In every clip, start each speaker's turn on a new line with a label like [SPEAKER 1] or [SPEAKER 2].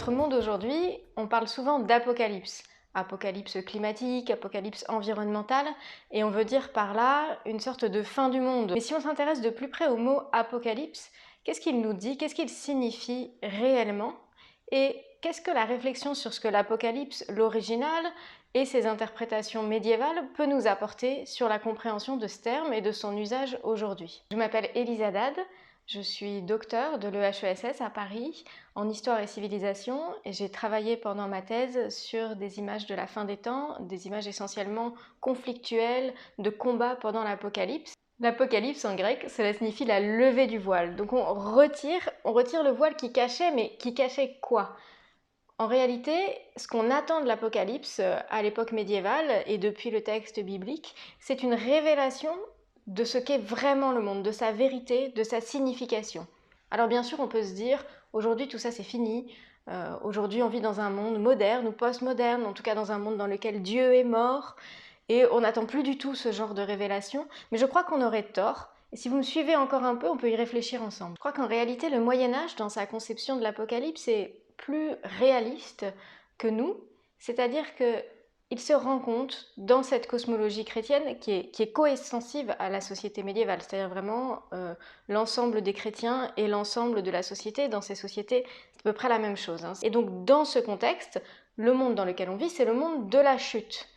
[SPEAKER 1] notre monde aujourd'hui, on parle souvent d'apocalypse. Apocalypse climatique, apocalypse environnementale, et on veut dire par là une sorte de fin du monde. Mais si on s'intéresse de plus près au mot apocalypse, qu'est-ce qu'il nous dit? Qu'est-ce qu'il signifie réellement? Et qu'est-ce que la réflexion sur ce que l'apocalypse, l'original, et ses interprétations médiévales peut nous apporter sur la compréhension de ce terme et de son usage aujourd'hui? Je m'appelle Élise Haddad. Je suis docteure de l'EHESS à Paris en histoire et civilisation et j'ai travaillé pendant ma thèse sur des images de la fin des temps, des images essentiellement conflictuelles de combats pendant l'apocalypse. L'apocalypse en grec, cela signifie la levée du voile. Donc on retire le voile qui cachait, mais qui cachait quoi? En réalité, ce qu'on attend de l'apocalypse à l'époque médiévale et depuis le texte biblique, c'est une révélation de ce qu'est vraiment le monde, de sa vérité, de sa signification. Alors bien sûr, on peut se dire, aujourd'hui tout ça c'est fini, aujourd'hui on vit dans un monde moderne ou post-moderne, en tout cas dans un monde dans lequel Dieu est mort, et on n'attend plus du tout ce genre de révélation, mais je crois qu'on aurait tort, et si vous me suivez encore un peu, on peut y réfléchir ensemble. Je crois qu'en réalité, le Moyen-Âge, dans sa conception de l'apocalypse, est plus réaliste que nous, c'est-à-dire que il se rend compte dans cette cosmologie chrétienne qui est coextensive à la société médiévale, c'est-à-dire vraiment l'ensemble des chrétiens et l'ensemble de la société. Dans ces sociétés, c'est à peu près la même chose. Et donc dans ce contexte, le monde dans lequel on vit, c'est le monde de la chute.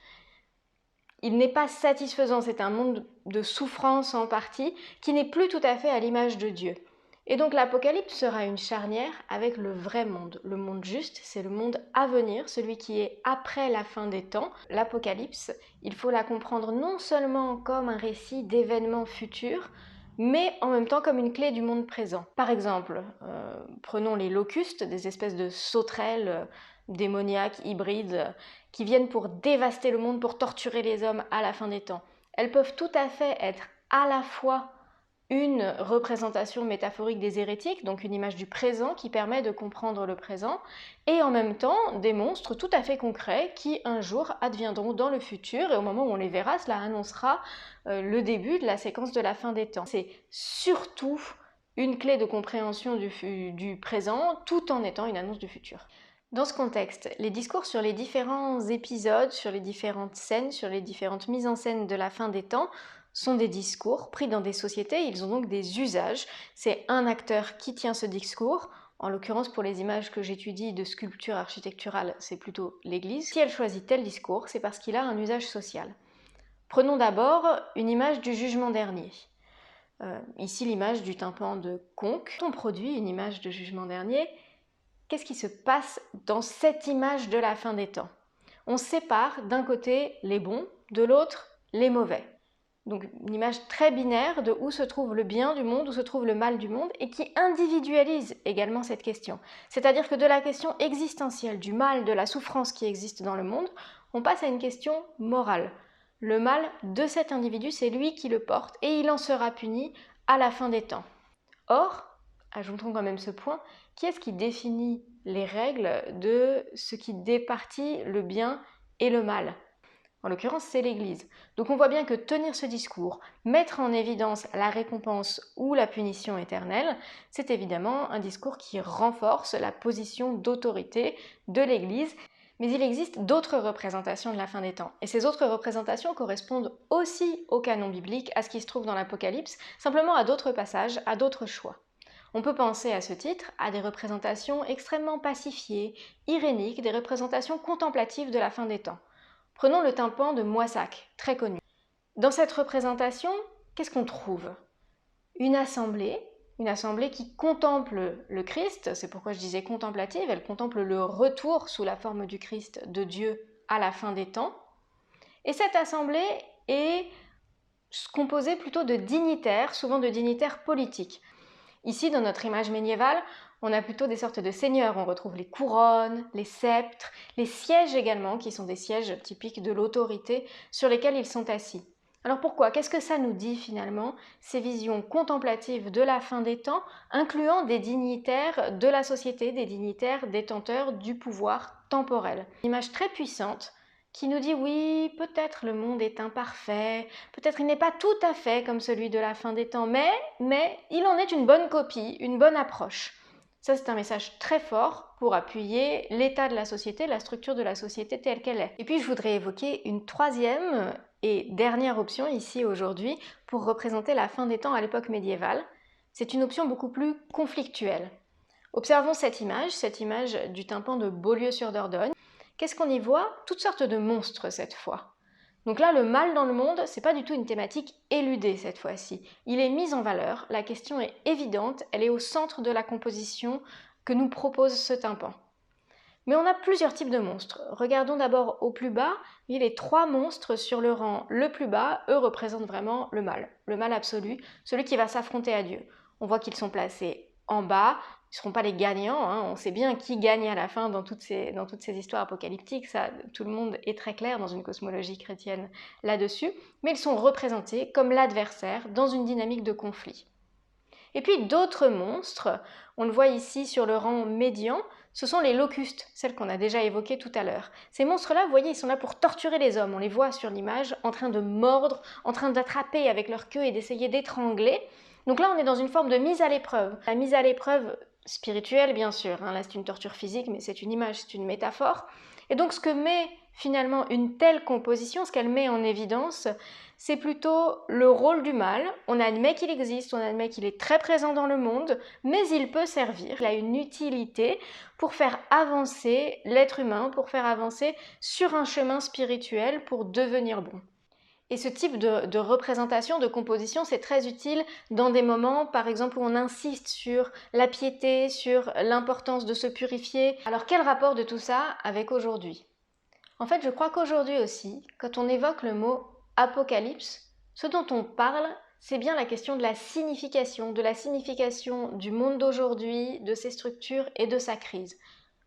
[SPEAKER 1] Il n'est pas satisfaisant, c'est un monde de souffrance en partie, qui n'est plus tout à fait à l'image de Dieu. Et donc l'Apocalypse sera une charnière avec le vrai monde. Le monde juste, c'est le monde à venir, celui qui est après la fin des temps. L'Apocalypse, il faut la comprendre non seulement comme un récit d'événements futurs, mais en même temps comme une clé du monde présent. Par exemple, prenons les locustes, des espèces de sauterelles démoniaques, hybrides, qui viennent pour dévaster le monde, pour torturer les hommes à la fin des temps. Elles peuvent tout à fait être à la fois une représentation métaphorique des hérétiques, donc une image du présent qui permet de comprendre le présent, et en même temps des monstres tout à fait concrets qui un jour adviendront dans le futur, et au moment où on les verra, cela annoncera le début de la séquence de la fin des temps. C'est surtout une clé de compréhension du présent, tout en étant une annonce du futur. Dans ce contexte, les discours sur les différents épisodes, sur les différentes scènes, sur les différentes mises en scène de la fin des temps sont des discours pris dans des sociétés, ils ont donc des usages. C'est un acteur qui tient ce discours, en l'occurrence pour les images que j'étudie de sculpture architecturale, c'est plutôt l'Église. Si elle choisit tel discours, c'est parce qu'il a un usage social. Prenons d'abord une image du jugement dernier. Ici l'image du tympan de Conques. Quand on produit une image de jugement dernier, qu'est-ce qui se passe dans cette image de la fin des temps? On sépare d'un côté les bons, de l'autre les mauvais. Donc une image très binaire de où se trouve le bien du monde, où se trouve le mal du monde, et qui individualise également cette question. C'est-à-dire que de la question existentielle, du mal, de la souffrance qui existe dans le monde, on passe à une question morale. Le mal de cet individu, c'est lui qui le porte, et il en sera puni à la fin des temps. Or, ajoutons quand même ce point, qui est-ce qui définit les règles de ce qui départit le bien et le mal? En l'occurrence, c'est l'Église. Donc on voit bien que tenir ce discours, mettre en évidence la récompense ou la punition éternelle, c'est évidemment un discours qui renforce la position d'autorité de l'Église. Mais il existe d'autres représentations de la fin des temps. Et ces autres représentations correspondent aussi au canon biblique, à ce qui se trouve dans l'Apocalypse, simplement à d'autres passages, à d'autres choix. On peut penser à ce titre à des représentations extrêmement pacifiées, iréniques, des représentations contemplatives de la fin des temps. Prenons le tympan de Moissac, très connu. Dans cette représentation, qu'est-ce qu'on trouve? Une assemblée qui contemple le Christ, c'est pourquoi je disais contemplative, elle contemple le retour sous la forme du Christ de Dieu à la fin des temps. Et cette assemblée est composée plutôt de dignitaires, souvent de dignitaires politiques. Ici, dans notre image médiévale, on a plutôt des sortes de seigneurs. On retrouve les couronnes, les sceptres, les sièges également, qui sont des sièges typiques de l'autorité sur lesquels ils sont assis. Alors pourquoi? Qu'est-ce que ça nous dit finalement, ces visions contemplatives de la fin des temps, incluant des dignitaires de la société, des dignitaires détenteurs du pouvoir temporel? Une image très puissante qui nous dit oui, peut-être le monde est imparfait, peut-être il n'est pas tout à fait comme celui de la fin des temps, mais il en est une bonne copie, une bonne approche. Ça, c'est un message très fort pour appuyer l'état de la société, la structure de la société telle qu'elle est. Et puis je voudrais évoquer une troisième et dernière option ici aujourd'hui pour représenter la fin des temps à l'époque médiévale. C'est une option beaucoup plus conflictuelle. Observons cette image du tympan de Beaulieu-sur-Dordogne. Qu'est-ce qu'on y voit? Toutes sortes de monstres cette fois. Donc là, le mal dans le monde, c'est pas du tout une thématique éludée cette fois-ci. Il est mis en valeur, la question est évidente, elle est au centre de la composition que nous propose ce tympan. Mais on a plusieurs types de monstres. Regardons d'abord au plus bas, les 3 monstres sur le rang le plus bas, eux représentent vraiment le mal absolu, celui qui va s'affronter à Dieu. On voit qu'ils sont placés en bas, ils ne seront pas les gagnants, on sait bien qui gagne à la fin dans toutes ces histoires apocalyptiques, ça, tout le monde est très clair dans une cosmologie chrétienne là-dessus, mais ils sont représentés comme l'adversaire dans une dynamique de conflit. Et puis d'autres monstres, on le voit ici sur le rang médian, ce sont les locustes, celles qu'on a déjà évoquées tout à l'heure. Ces monstres-là, vous voyez, ils sont là pour torturer les hommes, on les voit sur l'image, en train de mordre, en train d'attraper avec leur queue et d'essayer d'étrangler. Donc là, on est dans une forme de mise à l'épreuve. La mise à l'épreuve spirituelle, bien sûr, là c'est une torture physique, mais c'est une image, c'est une métaphore. Et donc ce que met finalement une telle composition, ce qu'elle met en évidence, c'est plutôt le rôle du mal. On admet qu'il existe, on admet qu'il est très présent dans le monde, mais il peut servir. Il a une utilité pour faire avancer l'être humain, pour faire avancer sur un chemin spirituel pour devenir bon. Et ce type de représentation, de composition, c'est très utile dans des moments, par exemple, où on insiste sur la piété, sur l'importance de se purifier. Alors quel rapport de tout ça avec aujourd'hui? En fait, je crois qu'aujourd'hui aussi, quand on évoque le mot apocalypse, ce dont on parle, c'est bien la question de la signification du monde d'aujourd'hui, de ses structures et de sa crise.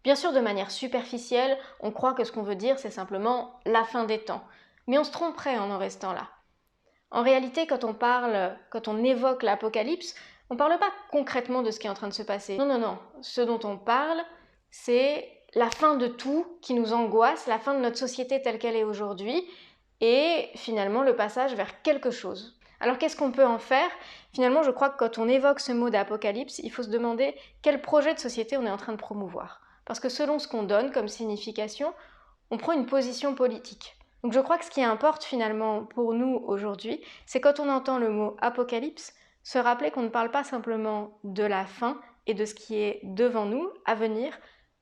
[SPEAKER 1] Bien sûr, de manière superficielle, on croit que ce qu'on veut dire, c'est simplement la fin des temps. Mais on se tromperait en restant là. En réalité, quand on évoque l'apocalypse, on ne parle pas concrètement de ce qui est en train de se passer. Non. Ce dont on parle, c'est la fin de tout qui nous angoisse, la fin de notre société telle qu'elle est aujourd'hui, et finalement le passage vers quelque chose. Alors qu'est-ce qu'on peut en faire? Finalement, je crois que quand on évoque ce mot d'apocalypse, il faut se demander quel projet de société on est en train de promouvoir. Parce que selon ce qu'on donne comme signification, on prend une position politique. Donc je crois que ce qui importe finalement pour nous aujourd'hui, c'est quand on entend le mot apocalypse, se rappeler qu'on ne parle pas simplement de la fin et de ce qui est devant nous, à venir,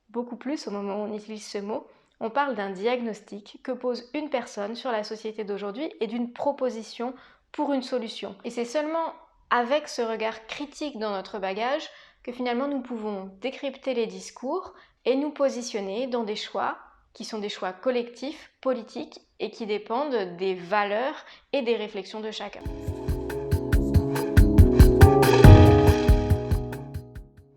[SPEAKER 1] beaucoup plus au moment où on utilise ce mot, on parle d'un diagnostic que pose une personne sur la société d'aujourd'hui et d'une proposition pour une solution. Et c'est seulement avec ce regard critique dans notre bagage que finalement nous pouvons décrypter les discours et nous positionner dans des choix qui sont des choix collectifs, politiques et qui dépendent des valeurs et des réflexions de chacun.